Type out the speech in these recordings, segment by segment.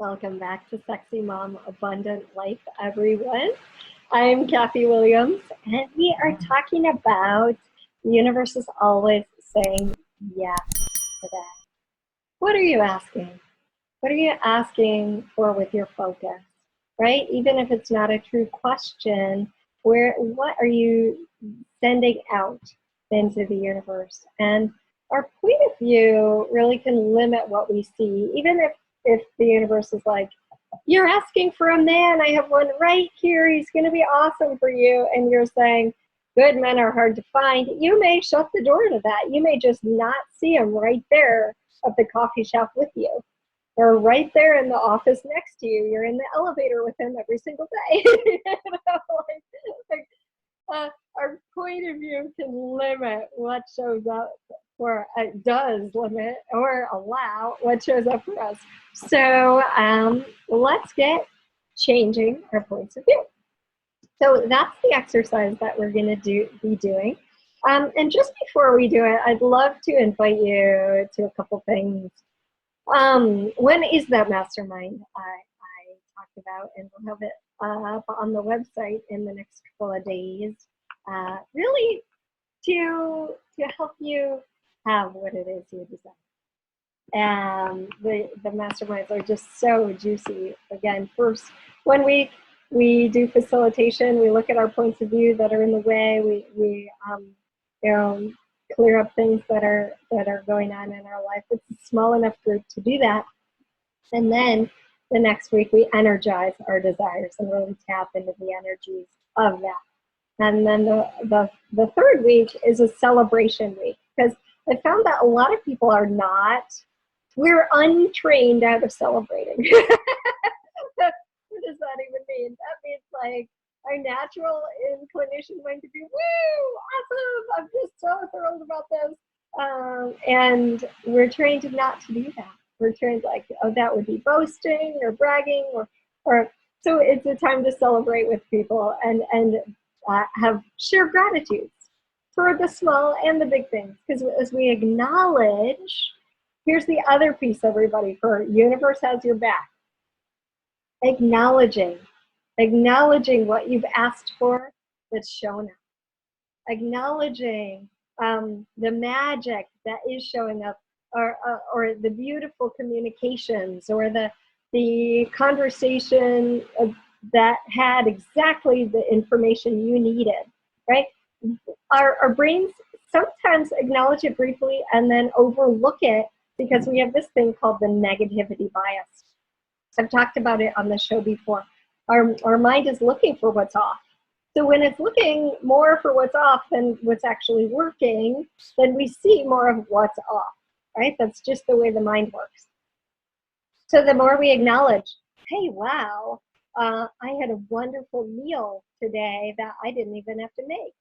Welcome back to Sexy Mom Abundant Life, everyone. I'm Kathy Williams, and we are talking about the universe is always saying yes today. What are you asking? What are you asking for with your focus, right? Even if it's not a true question, what are you sending out into the universe? And our point of view really can limit what we see, even if the universe is like, you're asking for a man, I have one right here, he's going to be awesome for you, and you're saying, good men are hard to find, you may shut the door to that. You may just not see him right there at the coffee shop with you, or right there in the office next to you. You're in the elevator with him every single day. Our point of view can limit what shows up, or it does limit or allow what shows up for us. So let's get changing our points of view. So that's the exercise that we're going to be doing. And just before we do it, I'd love to invite you to a couple things. When is that mastermind I talked about, and we'll have it up on the website in the next couple of days, really to help you have what it is you desire. And the masterminds are just so juicy. Again, first 1 week we do facilitation. We look at our points of view that are in the way. We clear up things that are going on in our life. It's a small enough group to do that. And then the next week we energize our desires and really tap into the energies of that. And then the third week is a celebration week, because I found that a lot of people are not, we're untrained out of celebrating. What does that even mean? That means like our natural inclination going to be, woo, awesome, I'm just so thrilled about this. And we're trained not to do that. We're trained like, oh, that would be boasting or bragging, or so it's a time to celebrate with people and have share gratitudes for the small and the big things. Because as we acknowledge, here's the other piece, everybody, for universe has your back. Acknowledging what you've asked for that's shown up. Acknowledging the magic that is showing up, or the beautiful communications, or the conversation that had exactly the information you needed, right? Our brains sometimes acknowledge it briefly and then overlook it because we have this thing called the negativity bias. I've talked about it on the show before. Our mind is looking for what's off. So when it's looking more for what's off than what's actually working, then we see more of what's off, right? That's just the way the mind works. So the more we acknowledge, hey, wow, I had a wonderful meal today that I didn't even have to make.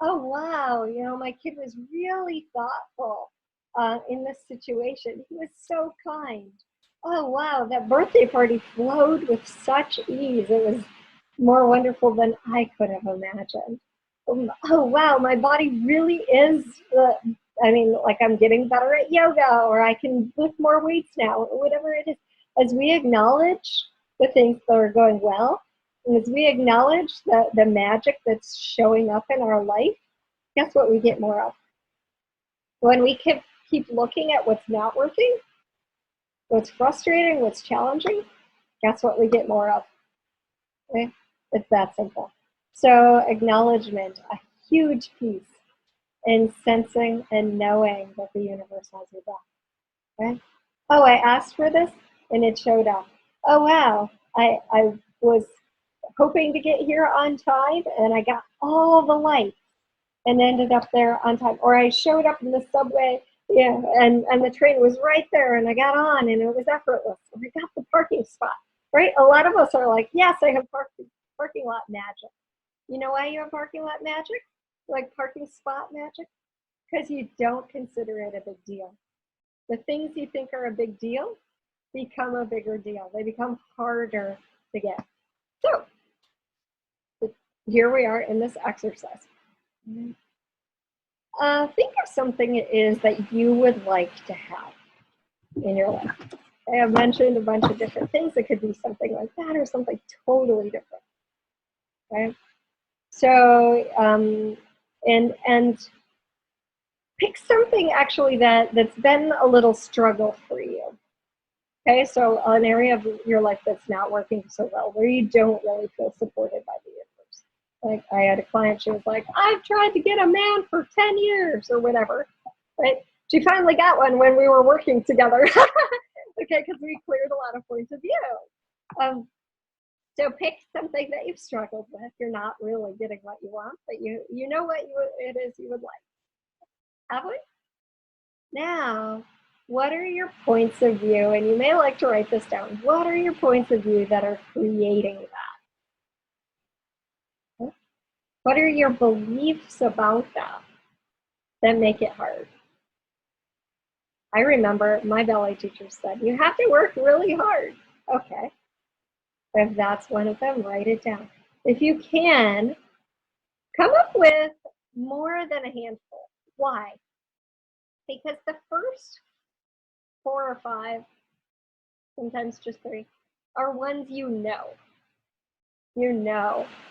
Oh, wow, my kid was really thoughtful in this situation. He was so kind. Oh, wow, that birthday party flowed with such ease. It was more wonderful than I could have imagined. Oh, wow, my body really is, like I'm getting better at yoga, or I can lift more weights now, or whatever it is. As we acknowledge the things that are going well, and as we acknowledge the magic that's showing up in our life, guess what we get more of? When we keep looking at what's not working, what's frustrating, what's challenging, guess what we get more of? Okay? It's that simple. So acknowledgement, a huge piece in sensing and knowing that the universe has your back. Okay? Oh, I asked for this and it showed up. Oh, wow, I was hoping to get here on time and I got all the lights and ended up there on time. Or I showed up in the subway, and the train was right there and I got on and it was effortless. And I got the parking spot, right? A lot of us are like, yes, I have parking lot magic. You know why you have parking lot magic? Like parking spot magic? Because you don't consider it a big deal. The things you think are a big deal become a bigger deal. They become harder to get. So here we are in this exercise. Think of something it is that you would like to have in your life. Okay, I've mentioned a bunch of different things. It could be something like that or something totally different. Okay, so and pick something actually that's been a little struggle for you. Okay, so an area of your life that's not working so well, where you don't really feel supported by the universe. Like I had a client, she was like, I've tried to get a man for 10 years or whatever, right? She finally got one when we were working together. Okay, because we cleared a lot of points of view. So pick something that you've struggled with. You're not really getting what you want, but you know what it is you would like. Have we? Now, what are your points of view? And you may like to write this down. What are your points of view that are creating that? What are your beliefs about that make it hard? I remember my ballet teacher said, you have to work really hard. Okay. If that's one of them, write it down. If you can, come up with more than a handful. Why? Because the first 4 or 5, sometimes just 3, are ones you know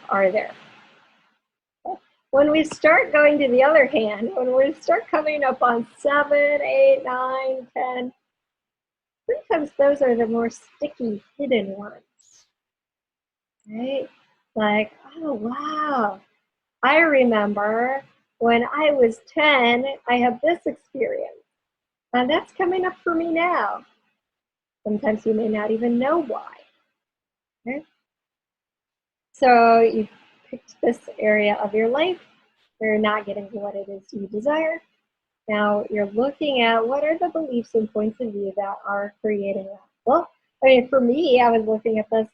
are there. When we start going to the other hand, when we start coming up on 7, 8, 9, 10, sometimes those are the more sticky, hidden ones, right? Like, oh, wow. I remember when I was 10, I had this experience, and that's coming up for me now. Sometimes you may not even know why. Okay? So you picked this area of your life. You're not getting what it is you desire. Now you're looking at what are the beliefs and points of view that are creating that. Well, I mean, for me, I was looking at this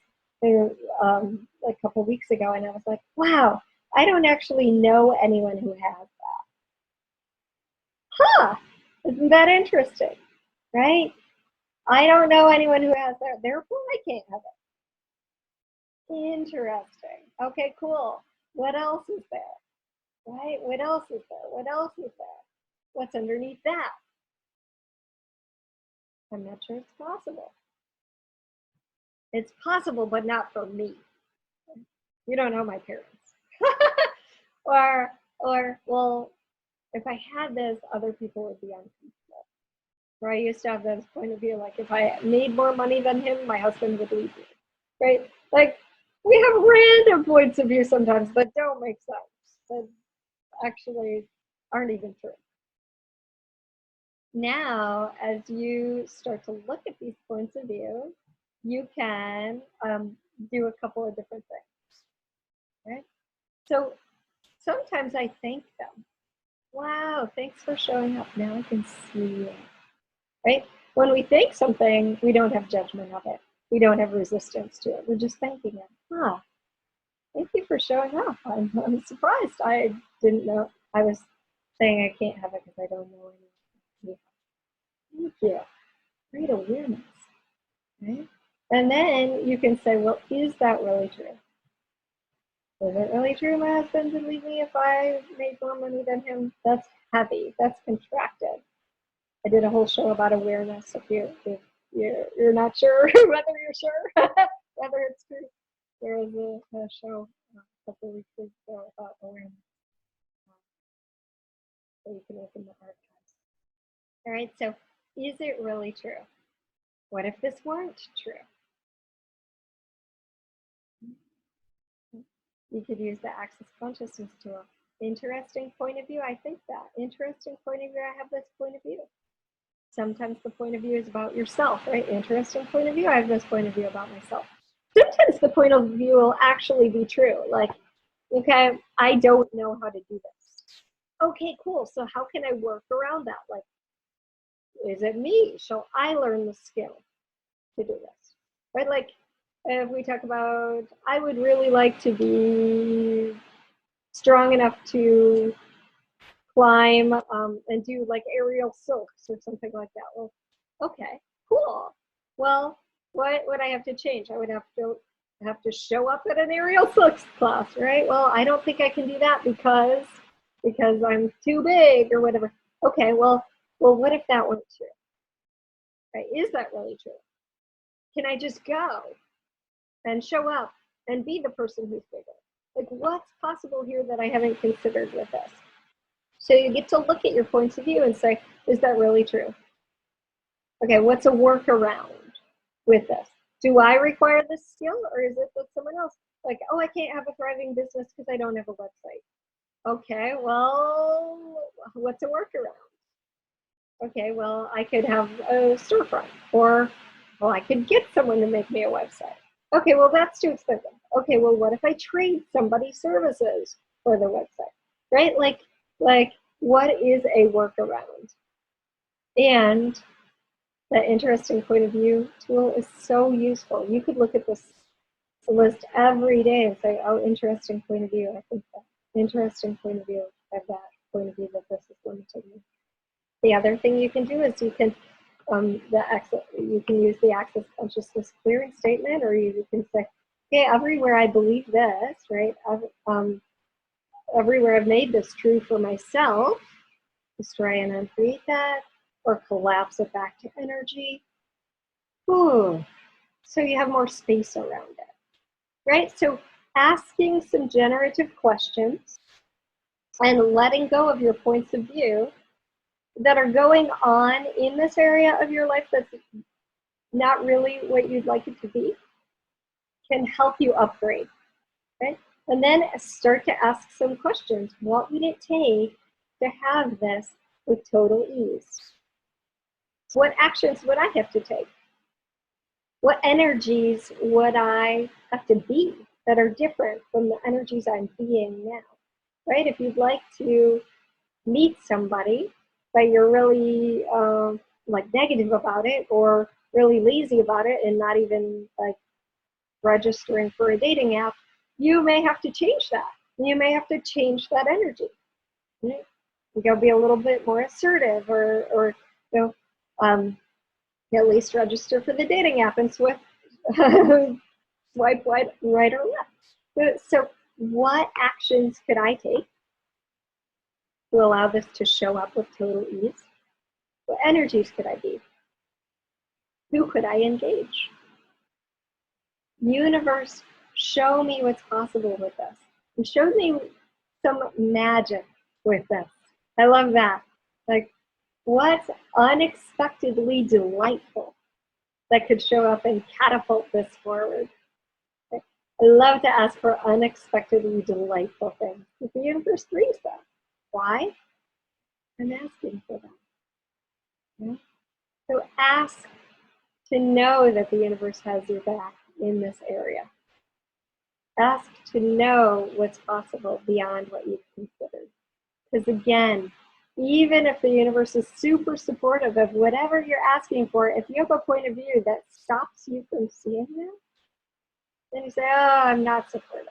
a couple of weeks ago, and I was like, wow, I don't actually know anyone who has that. Huh, isn't that interesting, right? I don't know anyone who has that, therefore I can't have it. Interesting. Okay, cool. What else is there? Right? What else is there? What else is there? What's underneath that? I'm not sure it's possible. It's possible, but not for me. You don't know my parents. or, well, if I had this, other people would be uncomfortable. Where I used to have this point of view, like if I made more money than him, my husband would leave me, right? Like we have random points of view sometimes that don't make sense, that actually aren't even true. Now, as you start to look at these points of view, you can do a couple of different things, right? So sometimes I thank them. Wow, thanks for showing up. Now I can see it, right? When we thank something, we don't have judgment of it. We don't have resistance to it. We're just thanking it. Ah, thank you for showing up. I'm surprised. I didn't know. I was saying I can't have it because I don't know anyone. Thank you. Great awareness, right? And then you can say, well, is that really true? Is it really true my husband would leave me if I made more money than him? That's heavy. That's contracted. I did a whole show about awareness. If you're not sure whether you're sure whether it's true, there was a show a couple of weeks ago about awareness. So you can open the archives. All right. So, is it really true? What if this weren't true? You could use the Access Consciousness tool. Interesting point of view. I think that. Interesting point of view. I have this point of view. Sometimes the point of view is about yourself, right? Interesting point of view. I have this point of view about myself. Sometimes the point of view will actually be true. Like, okay, I don't know how to do this. Okay, cool. So how can I work around that? Like, is it me? Shall I learn the skill to do this? Right? Like, if we talk about, I would really like to be strong enough to climb and do like aerial silks or something like that. Well, okay, cool. Well, what would I have to change? I would have to show up at an aerial silks class, right? Well, I don't think I can do that because I'm too big or whatever. Okay, well, what if that weren't true? Right? Is that really true? can I just go and show up and be the person who's bigger? Like, what's possible here that I haven't considered with this? So you get to look at your points of view and say, is that really true? Okay, what's a workaround with this? Do I require this skill, or is it that someone else, like, oh, I can't have a thriving business because I don't have a website? Okay, well, what's a workaround? Okay, well, I could have a storefront, or, well, I could get someone to make me a website. Okay, well, that's too expensive. Okay, well, what if I trade somebody's services for the website, right? Like, what is a workaround? And the interesting point of view tool is so useful. You could look at this list every day and say, oh, interesting point of view, I think that. Interesting point of view, I have that point of view that this is limiting me. The other thing you can do is you can use the Access Consciousness clearing statement, or you can say, okay, everywhere I believe this, right? Everywhere I've made this true for myself, destroy and uncreate that, or collapse it back to energy. Ooh, so you have more space around it, right? So asking some generative questions and letting go of your points of view that are going on in this area of your life that's not really what you'd like it to be can help you upgrade, right? And then start to ask some questions. What would it take to have this with total ease? What actions would I have to take? What energies would I have to be that are different from the energies I'm being now, right? If you'd like to meet somebody, but you're really like negative about it, or really lazy about it and not even like registering for a dating app, you may have to change that. You may have to change that energy. Right? You gotta be a little bit more assertive, or at least register for the dating app and swipe right or left. So what actions could I take to allow this to show up with total ease? What energies could I be? Who could I engage? Universe, show me what's possible with this. And show me some magic with this. I love that. Like, what's unexpectedly delightful that could show up and catapult this forward? I love to ask for unexpectedly delightful things. The universe brings them. Why? I'm asking for them. Okay? So ask to know that the universe has your back in this area. Ask to know what's possible beyond what you've considered. Because again, even if the universe is super supportive of whatever you're asking for, if you have a point of view that stops you from seeing that, then you say, oh, I'm not supportive.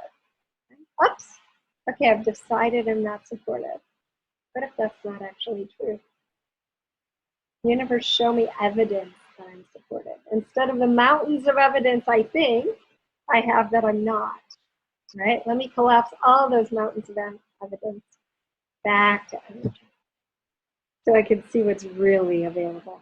Oops. Okay, I've decided I'm not supportive. What if that's not actually true? Universe, show me evidence that I'm supportive. Instead of the mountains of evidence I think I have that I'm not. Right? Let me collapse all those mountains of evidence back to energy, so I can see what's really available.